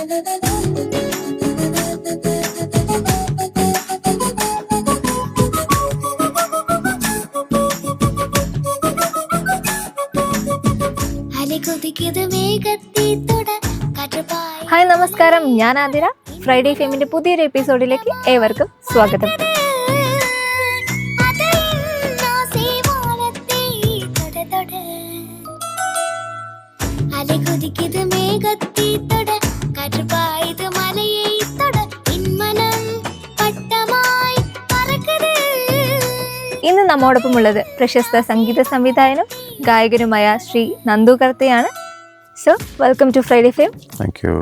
Hi നമസ്കാരം, ഞാൻ Athira. Friday ഫെയിമിന്റെ പുതിയൊരു എപ്പിസോഡിലേക്ക് ഏവർക്കും സ്വാഗതം. ഇന്ന് നമ്മോടൊപ്പമുള്ളത് പ്രശസ്ത സംഗീത സംവിധായകനും ഗായകനുമായ ശ്രീ നന്ദു കർത്തയാണ്. So welcome to Friday fame. Thank you.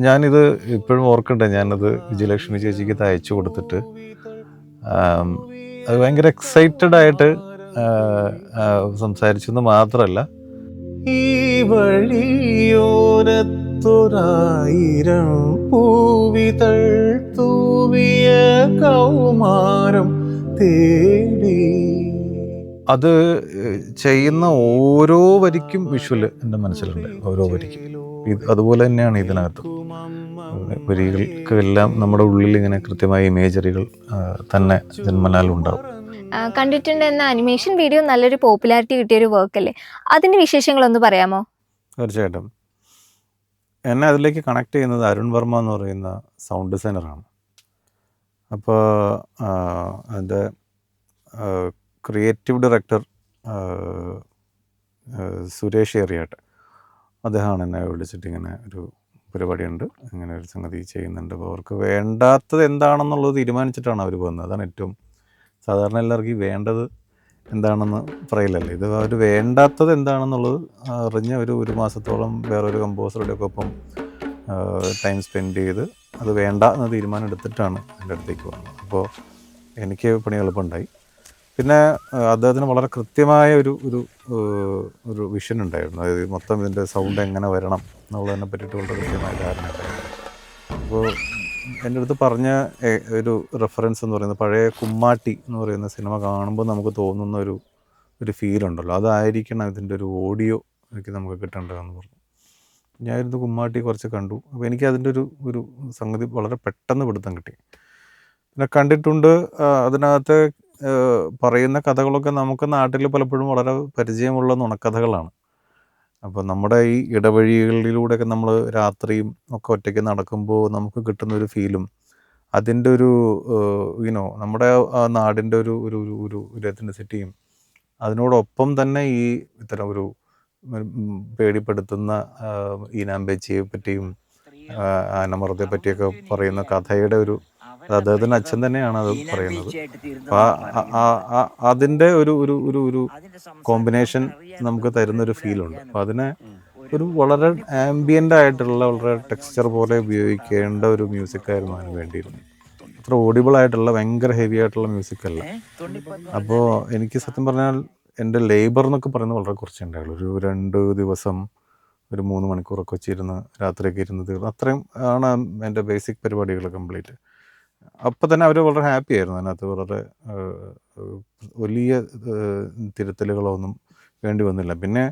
ഞാനിത് ഇപ്പോഴും ഓർക്കണ്ടേ, ഞാനത് വിജയലക്ഷ്മി ചേച്ചിക്ക് ഇത് അയച്ചു കൊടുത്തിട്ട് അത് ഭയങ്കര എക്സൈറ്റഡ് ആയിട്ട് സംസാരിച്ചെന്ന് മാത്രമല്ല, ഈ വഴിയോരത്തൊരായിരം പൂവിതൾ തൂവിയ കൗമാരം തേടി, അത് ചെയ്യുന്ന ഓരോ വരിക്കും വിഷ്വൽ എൻ്റെ മനസ്സിലുണ്ട്. ഓരോ വരിക്കും അതുപോലെ തന്നെയാണ് ഇതിനകത്ത് വരികൾക്ക് എല്ലാം നമ്മുടെ ഉള്ളിൽ ഇങ്ങനെ കൃത്യമായ ഇമേജറികൾ തന്നെ ജന്മനാലുണ്ടാവും. കണ്ടിട്ടുണ്ട് എന്ന അനിമേഷൻ വീഡിയോ നല്ലൊരു പോപ്പുലാരിറ്റി കിട്ടിയൊരു വർക്കല്ലേ, അതിൻ്റെ വിശേഷങ്ങളൊന്ന് പറയാമോ? തീർച്ചയായിട്ടും. എന്നെ അതിലേക്ക് കണക്ട് ചെയ്യുന്നത് അരുൺ വർമ്മ എന്ന് പറയുന്ന സൗണ്ട് ഡിസൈനറാണ്. അപ്പോൾ അതിൻ്റെ ക്രിയേറ്റീവ് ഡയറക്ടർ സുരേഷ് ഏറിയാട്ട്, അദ്ദേഹമാണ് എന്നെ വിളിച്ചിട്ട് ഇങ്ങനെ ഒരു പരിപാടിയുണ്ട്, ഇങ്ങനെ ഒരു സംഗതി ചെയ്യുന്നുണ്ട്, അപ്പോൾ അവർക്ക് വേണ്ടാത്തത് എന്താണെന്നുള്ളത് തീരുമാനിച്ചിട്ടാണ് അവർ വന്നത്. അതാണ് ഏറ്റവും സാധാരണ എല്ലാവർക്കും വേണ്ടത് എന്താണെന്ന് പറയില്ലല്ലോ. ഇത് അവർ വേണ്ടാത്തത് എന്താണെന്നുള്ളത് അറിഞ്ഞ് ഒരു മാസത്തോളം വേറൊരു കമ്പോസറുടെ ഒക്കെ ഒപ്പം ടൈം സ്പെൻഡ് ചെയ്ത് അത് വേണ്ട എന്ന തീരുമാനം എടുത്തിട്ടാണ് എൻ്റെ അടുത്തേക്ക് വന്നത്. അപ്പോൾ എനിക്ക് പണി എളുപ്പമുണ്ടായി. പിന്നെ അദ്ദേഹത്തിന് വളരെ കൃത്യമായ ഒരു ഒരു വിഷൻ ഉണ്ടായിരുന്നു. അതായത് മൊത്തം ഇതിൻ്റെ സൗണ്ട് എങ്ങനെ വരണം എന്നുള്ളതിനെ പറ്റിയിട്ട് വളരെ കൃത്യമായ ധാരണ ഉണ്ടായിരുന്നു. അപ്പോൾ എൻ്റെ അടുത്ത് പറഞ്ഞ ഒരു റെഫറൻസ് എന്ന് പറയുന്നത് പഴയ കുമ്മാട്ടി എന്ന് പറയുന്ന സിനിമ കാണുമ്പോൾ നമുക്ക് തോന്നുന്ന ഒരു ഫീലുണ്ടല്ലോ, അതായിരിക്കണം ഇതിൻ്റെ ഒരു ഓഡിയോ എനിക്ക് നമുക്ക് കിട്ടേണ്ടതെന്ന് പറഞ്ഞു. ഞാനിരുന്ന് കുമ്മാട്ടി കുറച്ച് കണ്ടു. അപ്പോൾ എനിക്ക് അതിൻ്റെ ഒരു സംഗതി വളരെ പെട്ടെന്ന് പിടുത്തം കിട്ടി. പിന്നെ കണ്ടിട്ടുണ്ട്, അതിനകത്ത് പറയുന്ന കഥകളൊക്കെ നമുക്ക് നാട്ടിൽ പലപ്പോഴും വളരെ പരിചയമുള്ള നുണക്കഥകളാണ്. അപ്പോൾ നമ്മുടെ ഈ ഇടവഴികളിലൂടെയൊക്കെ നമ്മൾ രാത്രിയും ഒക്കെ ഒറ്റയ്ക്ക് നടക്കുമ്പോൾ നമുക്ക് കിട്ടുന്നൊരു ഫീലും അതിൻ്റെ ഒരു നമ്മുടെ ആ നാടിൻ്റെ ഒരു എത്നിസിറ്റിയും അതിനോടൊപ്പം തന്നെ ഈ ഇത്തരം ഒരു പേടിപ്പെടുത്തുന്ന ഈനാമ്പേച്ചിയെ പറ്റിയും ആനമറത്തെ പറ്റിയൊക്കെ പറയുന്ന കഥയുടെ അദ്ദേഹത്തിൻ്റെ അച്ഛൻ തന്നെയാണ് അത് പറയുന്നത്. അതിൻ്റെ ഒരു കോമ്പിനേഷൻ നമുക്ക് തരുന്നൊരു ഫീലുണ്ട്. അപ്പോൾ അതിനെ ഒരു വളരെ ആംബിയൻ്റ് ആയിട്ടുള്ള വളരെ ടെക്സ്ചർ പോലെ ഉപയോഗിക്കേണ്ട ഒരു മ്യൂസിക്കായിരുന്നു അതിന് വേണ്ടിയിരുന്നത്. അത്ര ഓഡിബിളായിട്ടുള്ള ഭയങ്കര ഹെവി ആയിട്ടുള്ള മ്യൂസിക്കല്ല. അപ്പോൾ എനിക്ക് സത്യം പറഞ്ഞാൽ എൻ്റെ ലേബർ എന്നൊക്കെ പറയുന്നത് വളരെ കുറച്ചുണ്ടായുള്ളൂ. ഒരു 2 ദിവസം ഒരു 3 മണിക്കൂറൊക്കെ വെച്ചിരുന്ന് രാത്രിയൊക്കെ ഇരുന്ന് തീർന്നു. അത്രയും ആണ് എൻ്റെ ബേസിക് പരിപാടികൾ കംപ്ലീറ്റ്. അപ്പോൾ തന്നെ അവർ വളരെ ഹാപ്പി ആയിരുന്നു. അതിനകത്ത് വളരെ വലിയ തിരുത്തലുകളോ ഒന്നും വേണ്ടി വന്നില്ല. പിന്നെ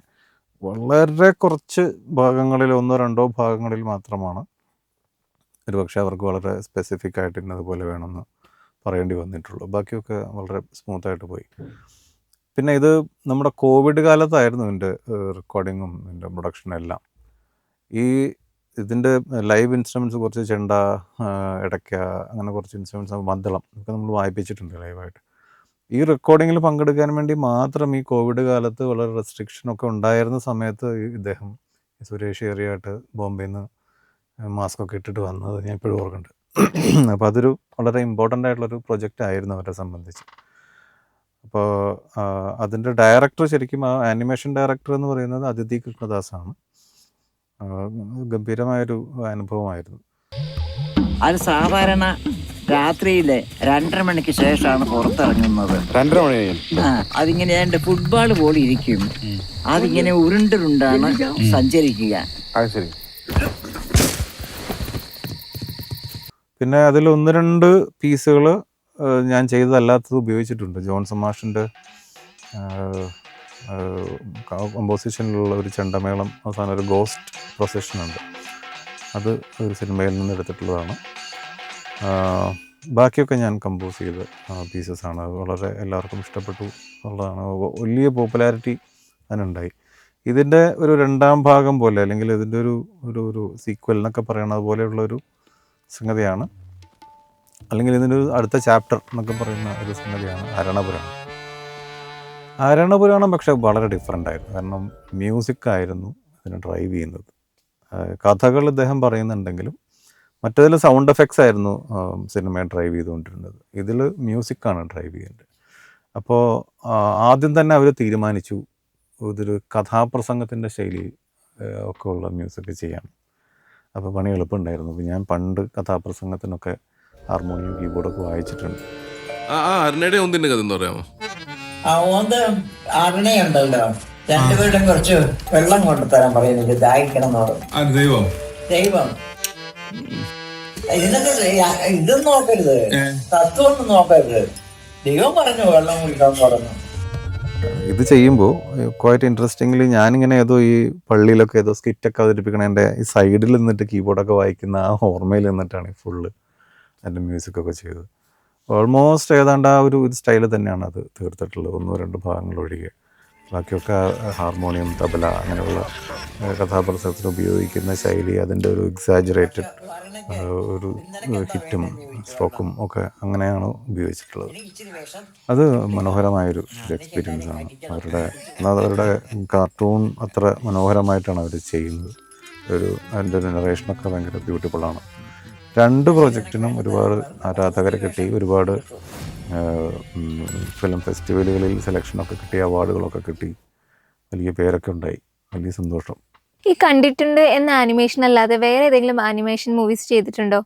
വളരെ കുറച്ച് ഭാഗങ്ങളിൽ 1-2 ഭാഗങ്ങളിൽ മാത്രമാണ് ഒരുപക്ഷെ അവർക്ക് വളരെ സ്പെസിഫിക് ആയിട്ട് ഇന്നതുപോലെ വേണമെന്ന് പറയേണ്ടി വന്നിട്ടുള്ളൂ. ബാക്കിയൊക്കെ വളരെ സ്മൂത്തായിട്ട് പോയി. പിന്നെ ഇത് നമ്മുടെ കോവിഡ് കാലത്തായിരുന്നു ഇതിൻ്റെ റെക്കോർഡിങ്ങും ഇതിൻ്റെ പ്രൊഡക്ഷനും എല്ലാം. ഇതിൻ്റെ ലൈവ് ഇൻസ്ട്രുമെൻറ്റ്സ് കുറച്ച് ചെണ്ട, ഇടയ്ക്ക, അങ്ങനെ കുറച്ച് ഇൻസ്ട്രുമെൻറ്റ്സ്, മദ്ദളം ഒക്കെ നമ്മൾ വായിപ്പിച്ചിട്ടുണ്ട് ലൈവായിട്ട്. ഈ റെക്കോർഡിങ്ങിൽ പങ്കെടുക്കാൻ വേണ്ടി മാത്രം ഈ കോവിഡ് കാലത്ത് വളരെ റെസ്ട്രിക്ഷനൊക്കെ ഉണ്ടായിരുന്ന സമയത്ത് ഇദ്ദേഹം സുരേഷ് ഏറിയാട്ട് ബോംബെയിൽ നിന്ന് മാസ്കൊക്കെ ഇട്ടിട്ട് വന്നത് ഞാൻ ഇപ്പോഴും ഓർക്കുന്നുണ്ട്. അപ്പോൾ അതൊരു വളരെ ഇമ്പോർട്ടൻ്റ് ആയിട്ടുള്ളൊരു പ്രൊജക്റ്റ് ആയിരുന്നു അവരെ സംബന്ധിച്ച്. അപ്പോൾ അതിൻ്റെ ഡയറക്ടർ ശരിക്കും ആ ആനിമേഷൻ ഡയറക്ടർ എന്ന് പറയുന്നത് അതിഥി കൃഷ്ണദാസാണ്. ഗംഭീരമായൊരു അനുഭവമായിരുന്നു. അത് സാധാരണ രാത്രിയിൽ 2:30 മണിക്ക് ശേഷമാണ് പുറത്തിറങ്ങുന്നത്. 2:30 മണി അതിങ്ങനെ എൻ്റെ ഫുട്ബോൾ പോലെ ഇരിക്കും. അതിങ്ങനെ ഉരുണ്ടുരുണ്ടാണ് സഞ്ചരിക്കുക. ശരി. പിന്നെ അതിൽ 1-2 പീസുകൾ ഞാൻ ചെയ്തതല്ലാത്തത് ഉപയോഗിച്ചിട്ടുണ്ട്. ജോൺ സമാഷിൻ്റെ കമ്പോസിഷനിലുള്ള ഒരു ചെണ്ടമേളം, അവസാനം ഒരു ഗോസ്റ്റ് പ്രൊസഷൻ ഉണ്ട്. അത് ഒരു സിനിമയിൽ നിന്ന് എടുത്തിട്ടുള്ളതാണ്. ബാക്കിയൊക്കെ ഞാൻ കമ്പോസ് ചെയ്ത പീസസാണ്. അത് വളരെ എല്ലാവർക്കും ഇഷ്ടപ്പെട്ടു എന്നുള്ളതാണ്. വലിയ പോപ്പുലാരിറ്റി അതിനുണ്ടായി. ഇതിൻ്റെ ഒരു രണ്ടാം ഭാഗം പോലെ, അല്ലെങ്കിൽ ഇതിൻ്റെ ഒരു ഒരു ഒരു സീക്വൽ എന്നൊക്കെ പറയണത് പോലെയുള്ളൊരു സംഗതിയാണ്, അല്ലെങ്കിൽ ഇതിൻ്റെ ഒരു അടുത്ത ചാപ്റ്റർ എന്നൊക്കെ പറയുന്ന ഒരു സംഗതിയാണ് അരണപുരാണം. അരണപുരാണം പക്ഷേ വളരെ ഡിഫറെൻ്റ് ആയിരുന്നു. കാരണം മ്യൂസിക്കായിരുന്നു ഇതിനെ ഡ്രൈവ് ചെയ്യുന്നത്. കഥകൾ ഇദ്ദേഹം പറയുന്നുണ്ടെങ്കിലും മറ്റേതിൽ സൗണ്ട് എഫക്ട്സ് ആയിരുന്നു സിനിമയെ ഡ്രൈവ് ചെയ്തുകൊണ്ടിരുന്നത്. ഇതിൽ മ്യൂസിക്കാണ് ഡ്രൈവ് ചെയ്യേണ്ടത്. അപ്പോൾ ആദ്യം തന്നെ അവർ തീരുമാനിച്ചു ഇതൊരു കഥാപ്രസംഗത്തിൻ്റെ ശൈലി ഒക്കെ ഉള്ള മ്യൂസിക് ചെയ്യാൻ. അപ്പോൾ പണി എളുപ്പമുണ്ടായിരുന്നു. അപ്പോൾ ഞാൻ പണ്ട് കഥാപ്രസംഗത്തിനൊക്കെ ഹാർമോണിയം കീബോർഡൊക്കെ വായിച്ചിട്ടുണ്ട്. അരുണയുടെ ഒന്നിൻ്റെ കഥ എന്ന് പറയാമോ? അരുണയുണ്ടല്ലോ, രണ്ടുപേരും കുറച്ച് വെള്ളം കൊണ്ടുതരാൻ പറയുന്നത്, ദാഹിക്കണം എന്ന് പറഞ്ഞു. ദൈവം ഇതിനൊക്കെ ഇതും നോക്കരുത്, തത്വമൊന്നും നോക്കരുത്. ദൈവം പറഞ്ഞു വെള്ളം കുടിക്കാൻ പറഞ്ഞു. ഇത് ചെയ്യുമ്പോൾ ക്വൈറ്റ് ഇൻട്രസ്റ്റിംഗ്ലി ഞാനിങ്ങനെ ഏതോ ഈ പള്ളിയിലൊക്കെ ഏതോ സ്കിറ്റൊക്കെ അവതരിപ്പിക്കണതിൻ്റെ ഈ സൈഡിൽ നിന്നിട്ട് കീബോർഡൊക്കെ വായിക്കുന്ന ആ ഓർമ്മയിൽ നിന്നിട്ടാണ് ഫുള്ള് അതിൻ്റെ മ്യൂസിക്കൊക്കെ ചെയ്തത്. ഓൾമോസ്റ്റ് ഏതാണ്ട് ആ ഒരു സ്റ്റൈല് തന്നെയാണ് അത് തീർത്തിട്ടുള്ളത്, 1-2 ഭാഗങ്ങൾ ഒഴികെ. ബാക്കിയൊക്കെ ഹാർമോണിയം, തബല അങ്ങനെയുള്ള കഥാപ്രസംഗത്തിന് ഉപയോഗിക്കുന്ന ശൈലി, അതിൻ്റെ ഒരു എക്സാജറേറ്റഡ് ഒരു ഹിറ്റും സ്ട്രോക്കും ഒക്കെ അങ്ങനെയാണ് ഉപയോഗിച്ചിട്ടുള്ളത്. അത് മനോഹരമായൊരു എക്സ്പീരിയൻസാണ്. അവരുടെ കാർട്ടൂൺ അത്ര മനോഹരമായിട്ടാണ് അവർ ചെയ്യുന്നത്. അതിൻ്റെ ഒരു നറേഷനൊക്കെ ഭയങ്കര ബ്യൂട്ടിഫുള്ളാണ്. 2 പ്രൊജക്റ്റിനും ഒരുപാട് ആരാധകരെ കിട്ടി, ഒരുപാട് ഫിലിം ഫെസ്റ്റിവലുകളിൽ സെലക്ഷനൊക്കെ കിട്ടി, അവാർഡുകളൊക്കെ കിട്ടി, വലിയ പേരൊക്കെ ഉണ്ടായി. വലിയ സന്തോഷം. ഈ കണ്ടിട്ടുണ്ട് എന്ന ആനിമേഷൻ അല്ലാതെ വേറെ ഏതെങ്കിലും ആനിമേഷൻ മൂവീസ് ചെയ്തിട്ടുണ്ടോ?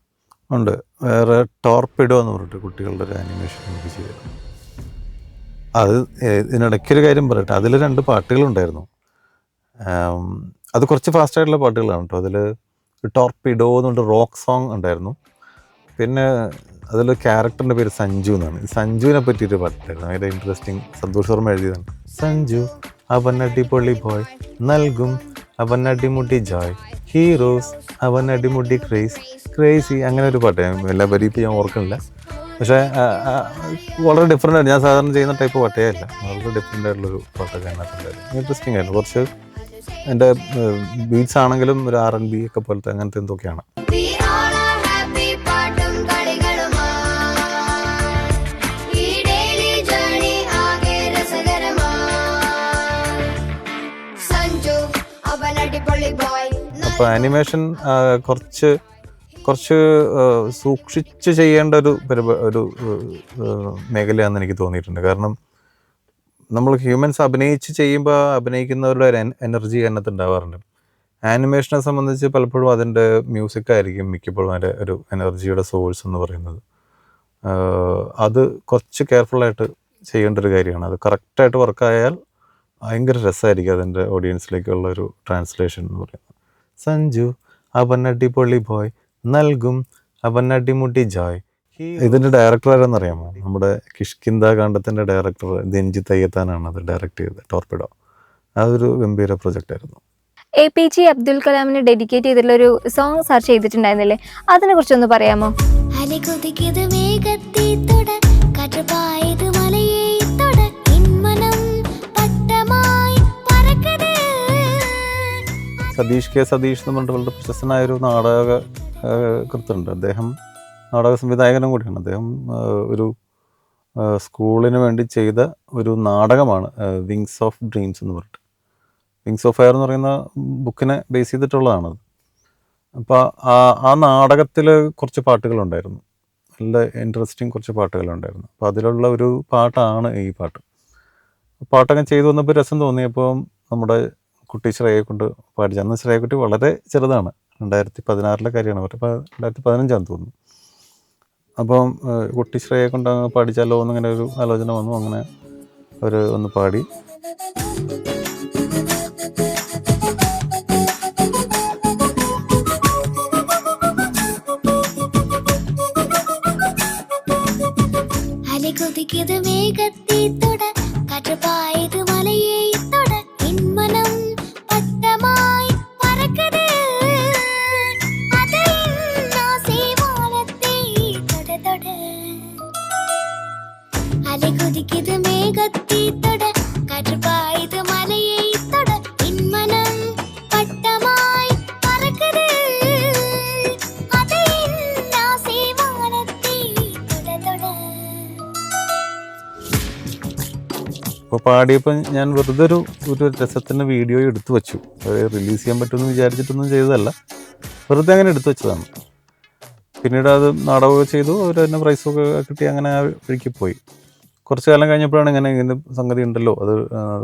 ഉണ്ട്. വേറെ ടോർപിഡോ എന്ന് പറഞ്ഞിട്ട് കുട്ടികളുടെ ഒരു ആനിമേഷൻ മൂവി ചെയ്തിരുന്നു. അത് ഇതിനിടയ്ക്കൊരു കാര്യം പറയട്ടെ, അതിൽ 2 പാട്ടുകളുണ്ടായിരുന്നു. അത് കുറച്ച് ഫാസ്റ്റായിട്ടുള്ള പാട്ടുകളാണ് കേട്ടോ. അതിൽ ടോർപിഡോ എന്ന് പറഞ്ഞിട്ട് റോക്ക് സോങ് ഉണ്ടായിരുന്നു. പിന്നെ അതിൽ ക്യാരക്ടറിൻ്റെ പേര് സഞ്ജു എന്നാണ്. സഞ്ജുവിനെ പറ്റിയൊരു പാട്ടുണ്ടായിരുന്നു, ഭയങ്കര ഇൻട്രസ്റ്റിംഗ്. സന്തോഷ് ശർമ്മ എഴുതിയതാണ്. സഞ്ജു അവൻ അടിപൊളി ബോയ്, നൽകും അവൻ അടിമുടി ജോയ്, ഹീറോസ് അവൻ അടിമുടി ക്രേസി, അങ്ങനെ ഒരു പാട്ട്. എല്ലാ വരി ഇപ്പം ഞാൻ ഓർക്കുന്നില്ല, പക്ഷേ വളരെ ഡിഫറെൻ്റ് ആയിട്ട്, ഞാൻ സാധാരണ ചെയ്യുന്ന ടൈപ്പ് പാട്ടേ അല്ല, വളരെ ഡിഫറെൻ്റ് ആയിട്ടുള്ളൊരു പാട്ടൊക്കെ അതിനകത്തുണ്ടായിരുന്നു. ഇൻട്രസ്റ്റിംഗ് ആയിരുന്നു. കുറച്ച് എൻ്റെ ബീറ്റ്സ് ആണെങ്കിലും ഒരു R&B ഒക്കെ പോലത്തെ അങ്ങനത്തെ എന്തൊക്കെയാണ്. അപ്പോൾ ആനിമേഷൻ കുറച്ച് സൂക്ഷിച്ച് ചെയ്യേണ്ട ഒരു മേഖലയാണെന്ന് എനിക്ക് തോന്നിയിട്ടുണ്ട്. കാരണം നമ്മൾ ഹ്യൂമൻസ് അഭിനയിച്ച് ചെയ്യുമ്പോൾ അഭിനയിക്കുന്നവരുടെ ഒരു എനർജി അതിനകത്ത് ഉണ്ടാവാറുണ്ട്. ആനിമേഷനെ സംബന്ധിച്ച് പലപ്പോഴും അതിൻ്റെ മ്യൂസിക്കായിരിക്കും മിക്കപ്പോഴും അതിൻ്റെ ഒരു എനർജിയുടെ സോഴ്സ് എന്ന് പറയുന്നത്. അത് കുറച്ച് കെയർഫുള്ളായിട്ട് ചെയ്യേണ്ട ഒരു കാര്യമാണ്. അത് കറക്റ്റായിട്ട് വർക്കായാൽ ഭയങ്കര രസമായിരിക്കും അതിൻ്റെ ഓഡിയൻസിലേക്കുള്ള ഒരു ട്രാൻസ്ലേഷൻ എന്ന് പറയുന്നത്. സഞ്ജു അവൻ അടിപൊളി ബോയ്, നൽകും അവൻ അടിമുടി ജോയ്. ഇതിൻ്റെ ഡയറക്ടർ ആരെന്നറിയാമോ? നമ്മുടെ കിഷ്കിന്ദ കാണ്ഡത്തിൻ്റെ ഡയറക്ടർ രഞ്ജിത്ത് അയ്യത്താനാണ് അത് ഡയറക്റ്റ് ചെയ്തത്. ടോർപിഡോ അതൊരു ഗംഭീര പ്രൊജക്റ്റ് ആയിരുന്നു. APJ അബ്ദുൽ കലാമിന് ഡെഡിക്കേറ്റ് ചെയ്തിട്ടുള്ള ഒരു സോങ് സെർച്ച് ചെയ്തിട്ടുണ്ടായിരുന്നില്ലേ, അതിനെ കുറിച്ചൊന്ന് പറയാമോ? സതീഷ് എന്ന് പറഞ്ഞിട്ട് വളരെ പ്രശസ്തനായൊരു നാടകകൃത്തുണ്ട്. അദ്ദേഹം നാടക സംവിധായകനും കൂടിയാണ്. അദ്ദേഹം ഒരു സ്കൂളിന് വേണ്ടി ചെയ്ത ഒരു നാടകമാണ് വിങ്സ് ഓഫ് ഡ്രീംസ് എന്ന് പറഞ്ഞിട്ട്. വിങ്സ് ഓഫ് ഫയർ എന്ന് പറയുന്ന ബുക്കിനെ ബേസ് ചെയ്തിട്ടുള്ളതാണത്. അപ്പോൾ ആ നാടകത്തിൽ കുറച്ച് പാട്ടുകളുണ്ടായിരുന്നു, നല്ല ഇൻട്രസ്റ്റിംഗ് കുറച്ച് പാട്ടുകളുണ്ടായിരുന്നു. അപ്പോൾ അതിലുള്ള ഒരു പാട്ടാണ് ഈ പാട്ട്. പാട്ടൊക്കെ ചെയ്തു വന്നപ്പോൾ രസം തോന്നിയപ്പോൾ നമ്മുടെ കുട്ടി ശ്രേയയെ കൊണ്ട് പാടിച്ചു. അന്ന് ശ്രേയക്കുട്ടി വളരെ ചെറുതാണ്, 2016 കാര്യമാണ്, അപ്പോൾ 2015 തോന്നുന്നു. അപ്പം കുട്ടി ശ്രേയയെ കൊണ്ട് പാടിച്ചാലോ എന്നിങ്ങനെ ഒരു ആലോചന വന്നു. അങ്ങനെ അവർ ഒന്ന് പാടി. അപ്പോൾ പാടിയപ്പോൾ ഞാൻ വെറുതെ ഒരു രസത്തിൻ്റെ വീഡിയോ എടുത്തു വെച്ചു. അത് റിലീസ് ചെയ്യാൻ പറ്റുമെന്ന് വിചാരിച്ചിട്ടൊന്നും ചെയ്തതല്ല, വെറുതെ അങ്ങനെ എടുത്തു വെച്ചതാണ്. പിന്നീട് അത് നാടകമൊക്കെ ചെയ്തു, അവർ തന്നെ പ്രൈസൊക്കെ കിട്ടി, അങ്ങനെ ആ വഴിക്ക് പോയി. കുറച്ച് കാലം കഴിഞ്ഞപ്പോഴാണ് ഇങ്ങനെ സംഗതി ഉണ്ടല്ലോ, അത്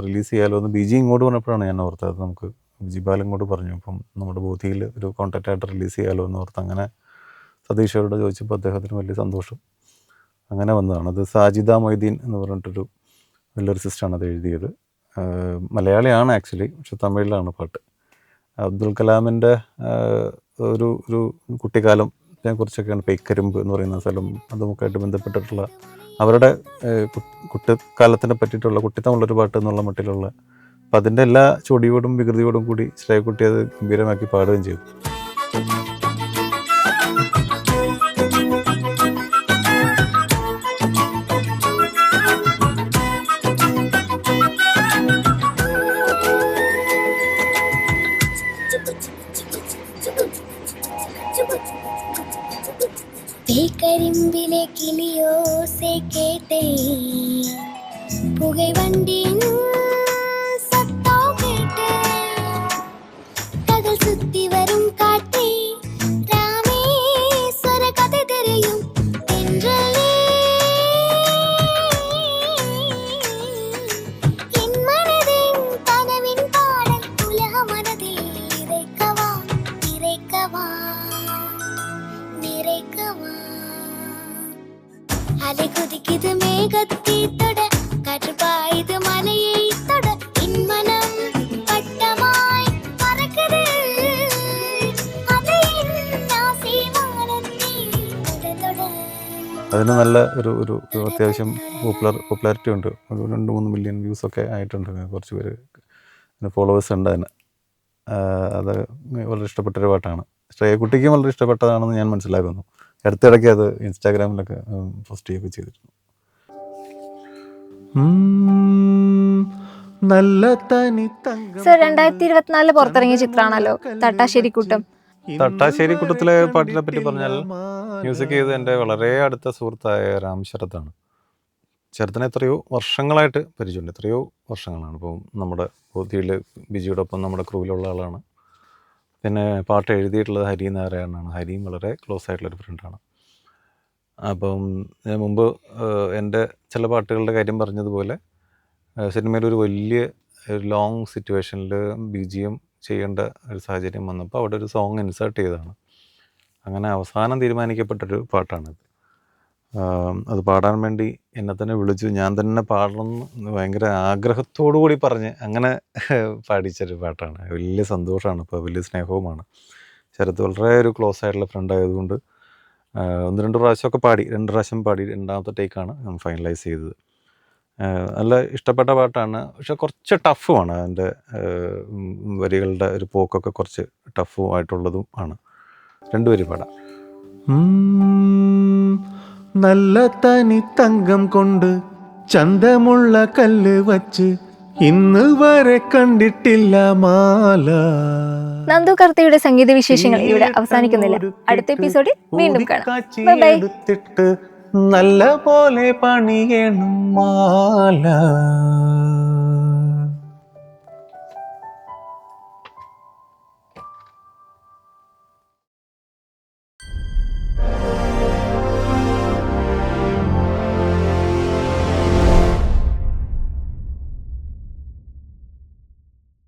റിലീസ് ചെയ്യാമല്ലോ എന്ന് ബിജി ഇങ്ങോട്ട് പറഞ്ഞപ്പോഴാണ് ഞാൻ ഓർത്തത്. അത് നമുക്ക് ബിജി ബാൽ ഇങ്ങോട്ട് പറഞ്ഞു, അപ്പം നമ്മുടെ ബോധിയിൽ ഒരു കോൺടാക്റ്റ് ആയിട്ട് റിലീസ് ചെയ്യാമല്ലോ എന്ന് ഓർത്ത് അങ്ങനെ സതീഷോട് ചോദിച്ചപ്പോൾ അദ്ദേഹത്തിന് വലിയ സന്തോഷം. അങ്ങനെ വന്നതാണ്. അത് സാജിദ മൊയ്തീൻ എന്ന് പറഞ്ഞിട്ടൊരു വലിയൊരു സിസ്റ്ററാണ് അത് എഴുതിയത്. മലയാളിയാണ് ആക്ച്വലി, പക്ഷെ തമിഴിലാണ് പാട്ട്. അബ്ദുൽ കലാമിൻ്റെ ഒരു കുട്ടിക്കാലത്തിനെ കുറിച്ചൊക്കെയാണ് പെയ്ക്കരിമ്പ് എന്ന് പറയുന്ന സ്ഥലം, അതുമൊക്കെയായിട്ട് ബന്ധപ്പെട്ടിട്ടുള്ള അവരുടെ കുട്ടിക്കാലത്തിനെ പറ്റിയിട്ടുള്ള കുട്ടിത്തമുള്ളൊരു പാട്ട് എന്നുള്ള മട്ടിലുള്ള. അപ്പം അതിൻ്റെ എല്ലാ ചൊടിയോടും വികൃതിയോടും കൂടി ശ്രേയക്കുട്ടി അത് ഗംഭീരമാക്കി പാടുകയും ചെയ്തു. കരിമ്പിലെ കിളിയോസை கேட்டேன், புகை வண்டியின் சத்தம் கேட்டேன், கடல் சுத்தி வரும் காற்றே ராமேஸ்வர கதை தெரியும் தென்றலே, என் மனதின் கனவின் பாடல் உலக மனதில் இறைக்கவா நிறைக்கவா நிறைக்கவா. அலை குதிக்குது மேகத்தை தொட, காற்று பாயுது மலையை தொட, என் மனம் பட்டமாய் பறக்குது, அதை என் ஆசை வானத்தை தொட தொட. അതിന് നല്ല ഒരു അത്യാവശ്യം പോപ്പുലാരിറ്റി ഉണ്ട്. ഒരു 2-3 മില്യൺ വ്യൂസൊക്കെ ആയിട്ടുണ്ട്. കുറച്ച് പേര് ഫോളോവേഴ്സ് ഉണ്ട് അതിന്. അത് വളരെ ഇഷ്ടപ്പെട്ടൊരു പാട്ടാണ്. ശ്രേയക്കുട്ടിക്കും വളരെ ഇഷ്ടപ്പെട്ടതാണെന്ന് ഞാൻ മനസ്സിലാക്കുന്നു. അടുത്തിടയ്ക്ക് അത് ഇൻസ്റ്റാഗ്രാമിലൊക്കെ പോസ്റ്റ് ചെയ്യുകയൊക്കെ ചെയ്തിരുന്നു. സർ 2024 പുറത്തിറങ്ങിയ ചിത്രമാണല്ലോ തട്ടാശ്ശേരിക്കൂട്ടം. തട്ടാശ്ശേരിക്കൂട്ടത്തിലെ പാട്ടിനെ പറ്റി പറഞ്ഞാൽ മ്യൂസിക് ചെയ്ത് എൻ്റെ വളരെ അടുത്ത സുഹൃത്തായ രാം ശരത്താണ്. ശരത്തിനെ എത്രയോ വർഷങ്ങളായിട്ട് പരിചയമുണ്ട്, എത്രയോ വർഷങ്ങളാണ്. ഇപ്പോൾ നമ്മുടെ ബോധിയിൽ ബിജിയുടെ ഒപ്പം നമ്മുടെ ക്രൂവിലുള്ള ആളാണ്. പിന്നെ പാട്ട് എഴുതിയിട്ടുള്ളത് ഹരി നാരായണനാണ്. ഹരിയും വളരെ ക്ലോസ് ആയിട്ടുള്ളൊരു ഫ്രണ്ടാണ്. അപ്പം ഞാൻ മുമ്പ് എൻ്റെ ചില പാട്ടുകളുടെ കാര്യം പറഞ്ഞതുപോലെ സിനിമയിൽ ഒരു വലിയ ലോങ് സിറ്റുവേഷനിൽ BGM ചെയ്യേണ്ട ഒരു സാഹചര്യം വന്നപ്പോൾ അവിടെ ഒരു സോങ് ഇൻസേർട്ട് ചെയ്തതാണ്. അങ്ങനെ അവസാനം തീരുമാനിക്കപ്പെട്ടൊരു പാട്ടാണിത്. അത് പാടാൻ വേണ്ടി എന്നെ തന്നെ വിളിച്ചു, ഞാൻ തന്നെ പാടണം എന്ന് ഭയങ്കര ആഗ്രഹത്തോടു കൂടി പറഞ്ഞ് അങ്ങനെ പാടിച്ചൊരു പാട്ടാണ്. വലിയ സന്തോഷമാണ്, ഇപ്പോൾ വലിയ സ്നേഹവുമാണ്. ശരത്ത് വളരെ ഒരു ക്ലോസ് ആയിട്ടുള്ള ഫ്രണ്ട് ആയതുകൊണ്ട് 1-2 പ്രാവശ്യമൊക്കെ പാടി, 2 പ്രാവശ്യം പാടി, 2ാമത്തെ ടേക്കാണ് ഫൈനലൈസ് ചെയ്തത്. നല്ല ഇഷ്ടപ്പെട്ട പാട്ടാണ്, പക്ഷെ കുറച്ച് ടഫുമാണ്. അതിൻ്റെ വരികളുടെ ഒരു പോക്കൊക്കെ കുറച്ച് ടഫും ആയിട്ടുള്ളതും ആണ്. 2 വരി പാടാം. നല്ല തനി തങ്കം കൊണ്ട് ചന്തമുള്ള കല്ല് വച്ച് ഇന്ന് വരെ കണ്ടിട്ടില്ല മാല. നന്ദു കർത്തയുടെ സംഗീത വിശേഷങ്ങൾ ഇവിടെ അവസാനിക്കുന്നില്ല. അടുത്ത എപ്പിസോഡിൽ വീണ്ടും കാണാം. ബൈ. നല്ല പോലെ പണിയണം മാല.